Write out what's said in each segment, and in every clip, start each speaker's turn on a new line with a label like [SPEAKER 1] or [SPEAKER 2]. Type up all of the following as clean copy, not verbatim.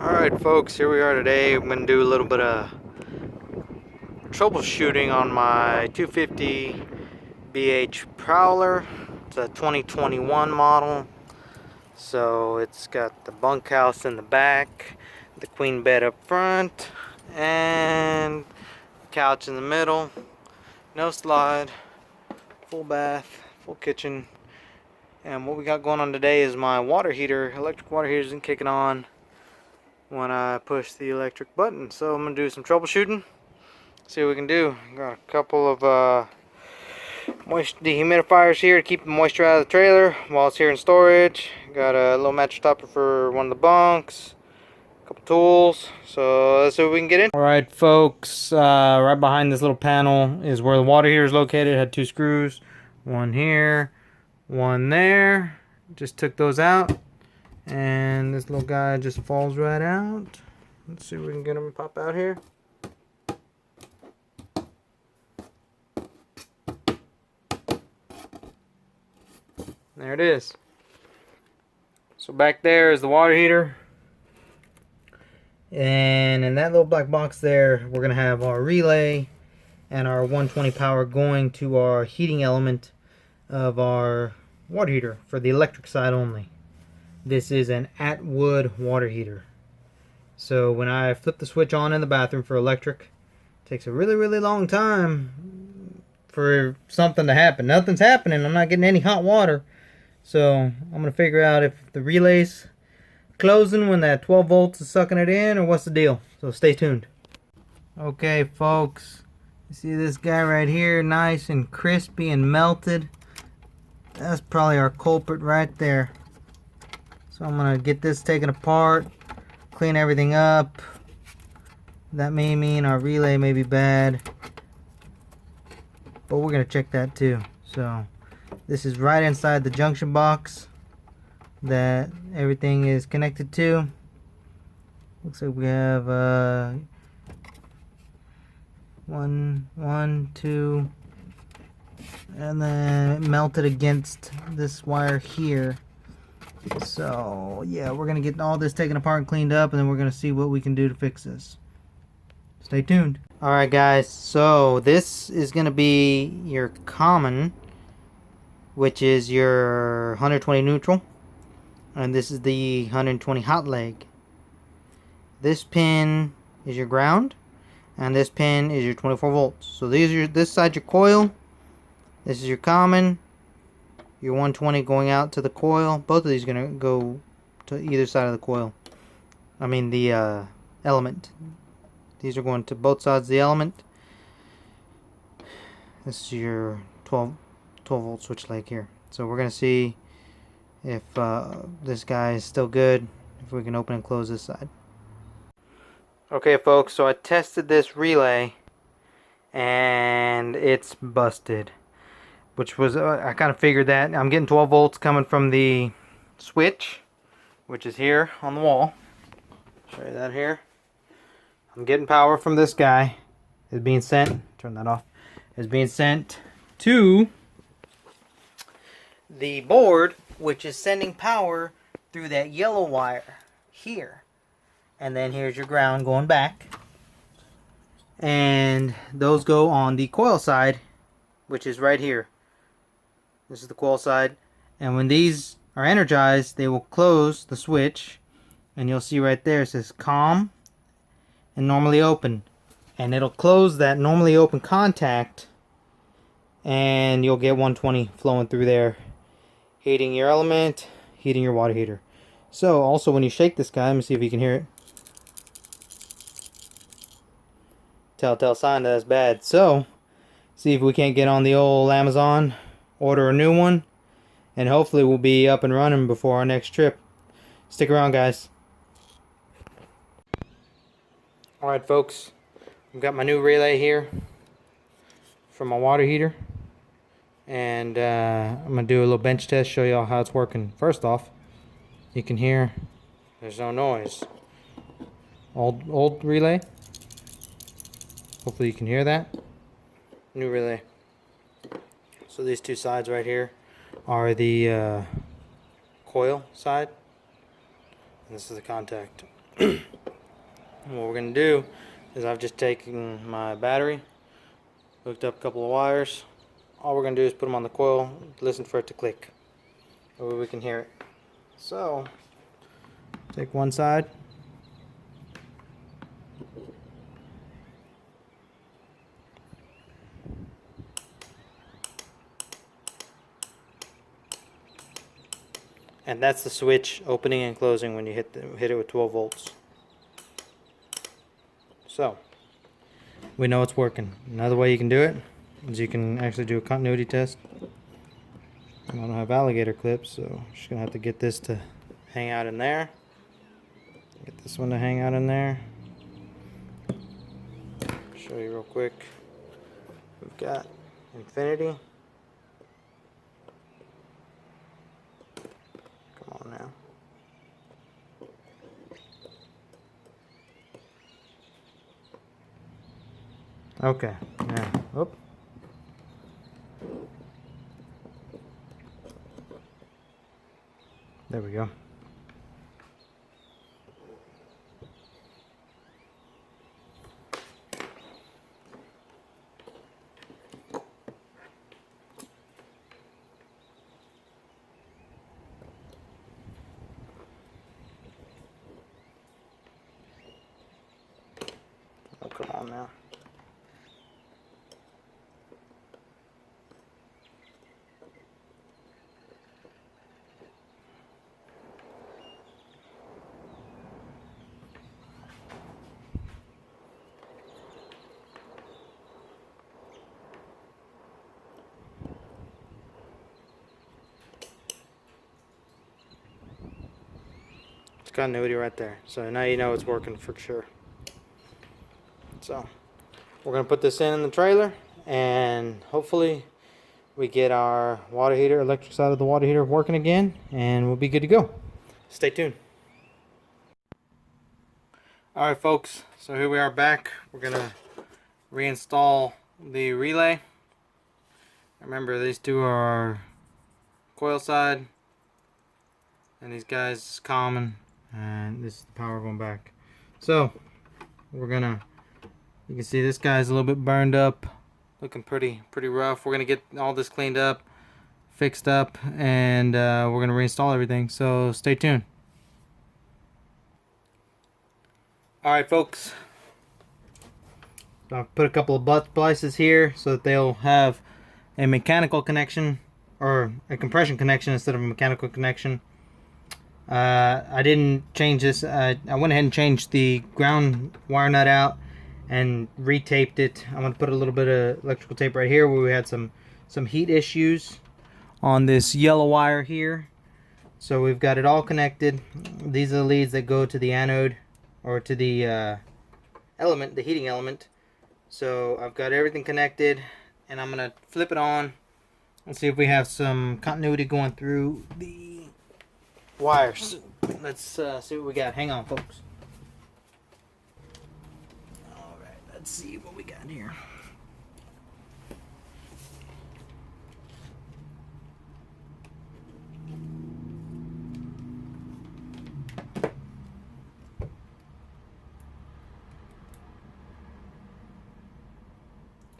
[SPEAKER 1] Alright folks, here we are today. I'm going to do a little bit of troubleshooting on my 250 BH Prowler. It's a 2021 model. So it's got the bunkhouse in the back, the queen bed up front, and couch in the middle. No slide, full bath, full kitchen. And what we got going on today is my water heater, electric water heater isn't kicking on when I push the electric button. So I'm going to do some troubleshooting, see what we can do. Got a couple of moist dehumidifiers here to keep the moisture out of the trailer while it's here in storage. Got a little mattress topper for one of the bunks, a couple tools. So let's see what we can get in. Alright folks, right behind this little panel is where the water heater is located. It had two screws, one here, one there. Just took those out. And this little guy just falls right out. Let's see if we can get him to pop out here. There it is. So back there is the water heater. And in that little black box there, we're going to have our relay and our 120 power going to our heating element of our water heater for the electric side only. This is an Atwood water heater. So when I flip the switch on in the bathroom for electric, it takes a really long time for something to happen. Nothing's happening. I'm not getting any hot water. So I'm going to figure out if the relay's closing when that 12 volts is sucking it in or what's the deal. So stay tuned. Okay folks, you see this guy right here, nice and crispy and melted. That's probably our culprit right there. So I'm going to get this taken apart, clean everything up. That may mean our relay may be bad, but we're going to check that too. So this is right inside the junction box that everything is connected to. Looks like we have one, two, and then it melted against this wire here. So yeah, we're gonna get all this taken apart and cleaned up, and then we're gonna see what we can do to fix this. Stay tuned. Alright guys, so this is gonna be your common, which is your 120 neutral, and this is the 120 hot leg. This pin is your ground, and this pin is your 24 volts. So these are this side your coil, this is your common, your 120 going out to the coil. Both of these are going to go to either side of the coil. I mean the element. These are going to both sides of the element. This is your 12 volt switch leg here. So we're going to see if this guy is still good, if we can open and close this side. Okay folks, so I tested this relay and it's busted. Which was, I kind of figured that. I'm getting 12 volts coming from the switch, which is here on the wall. Show you that here. I'm getting power from this guy. It's being sent, turn that off. It's being sent to the board, which is sending power through that yellow wire here. And then here's your ground going back. And those go on the coil side, which is right here. This is the coil side, and when these are energized, they will close the switch, and you'll see right there it says COM and normally open, and it'll close that normally open contact, and you'll get 120 flowing through there, heating your element, heating your water heater. So also when you shake this guy, let me see if you can hear it. Telltale sign that it's bad. So see if we can't get on the old Amazon, order a new one, and hopefully we'll be up and running before our next trip. Stick around guys. Alright folks, I've got my new relay here for my water heater, and I'm going to do a little bench test, show y'all how it's working. First off, you can hear there's no noise. Old relay, hopefully you can hear that. New relay. So these two sides right here are the coil side, and this is the contact. What we're going to do is I've just taken my battery, hooked up a couple of wires. All we're going to do is put them on the coil, listen for it to click. That way we can hear it. So, take one side. And that's the switch opening and closing when you hit it with 12 volts. So, we know it's working. Another way you can do it is you can actually do a continuity test. I don't have alligator clips, so I'm just going to have to get this to hang out in there. Get this one to hang out in there. Show you real quick. We've got infinity. Come on now. Okay. Yeah. Oop. There we go. Oh, come on now. It's continuity right there. So now you know it's working for sure. So we're going to put this in the trailer, and hopefully we get our water heater, electric side of the water heater working again, and we'll be good to go. Stay tuned. Alright folks, so here we are back. We're going to reinstall the relay. Remember, these two are coil side, and these guys is common, and this is the power going back. So we're gonna, you can see this guy's a little bit burned up, looking pretty rough. We're gonna get all this cleaned up, fixed up, and we're gonna reinstall everything. So stay tuned. Alright folks, I've put a couple of butt splices here so that they'll have a mechanical connection, or a compression connection instead of a mechanical connection. I didn't change this. I went ahead and changed the ground wire nut out and retaped it. I'm going to put a little bit of electrical tape right here where we had some heat issues on this yellow wire here. So we've got it all connected. These are the leads that go to the anode, or to the element, the heating element. So I've got everything connected, and I'm going to flip it on and see if we have some continuity going through the wires. Let's see what we got. Hang on folks. Alright, let's see what we got here.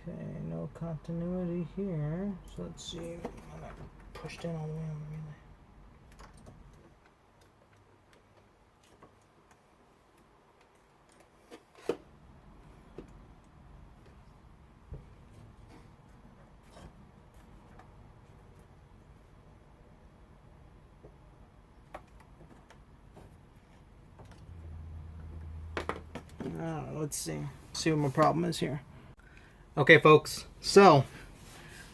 [SPEAKER 1] Okay, no continuity here. So let's see. I'm not pushed in all the way on the relay. Let's see what my problem is here. Okay folks, so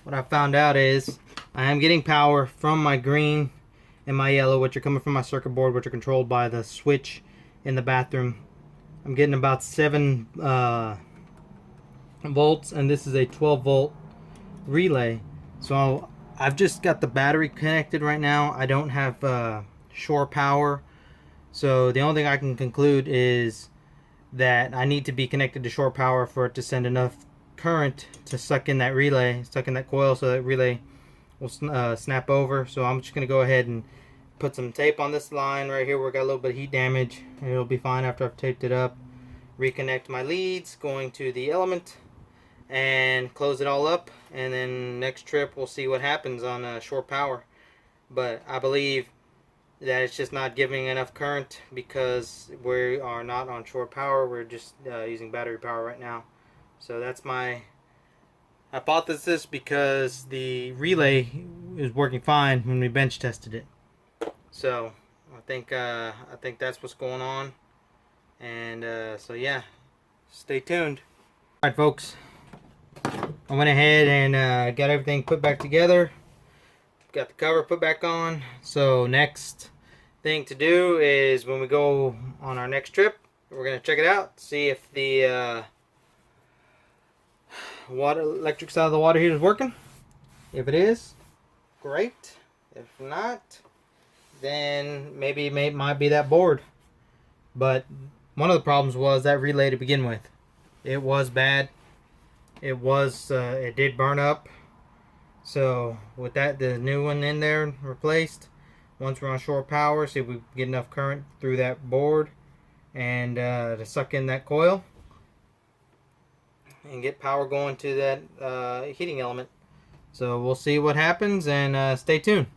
[SPEAKER 1] what I found out is I am getting power from my green and my yellow, which are coming from my circuit board, which are controlled by the switch in the bathroom. I'm getting about 7 volts, and this is a 12 volt relay. So I've just got the battery connected right now. I don't have shore power, so the only thing I can conclude is that I need to be connected to shore power for it to send enough current to suck in that relay, suck in that coil, so that relay will snap over. So I'm just going to go ahead and put some tape on this line right here where it got a little bit of heat damage. It'll be fine after I've taped it up. Reconnect my leads, going to the element, and close it all up. And then next trip we'll see what happens on short power. But I believe that it's just not giving enough current because we are not on short power. We're just using battery power right now. So that's my hypothesis, because the relay is working fine when we bench tested it. So I think that's what's going on. And so yeah, stay tuned. All right, folks, I went ahead and got everything put back together. Got the cover put back on. So next thing to do is when we go on our next trip, we're gonna check it out, see if the electric side of the water heater is working. If it is, great. If not, then maybe it might be that board. But one of the problems was that relay to begin with. It was bad. It did burn up. So with that, the new one in there replaced. Once we're on short power, see if we get enough current through that board and to suck in that coil and get power going to that heating element. So we'll see what happens, and stay tuned.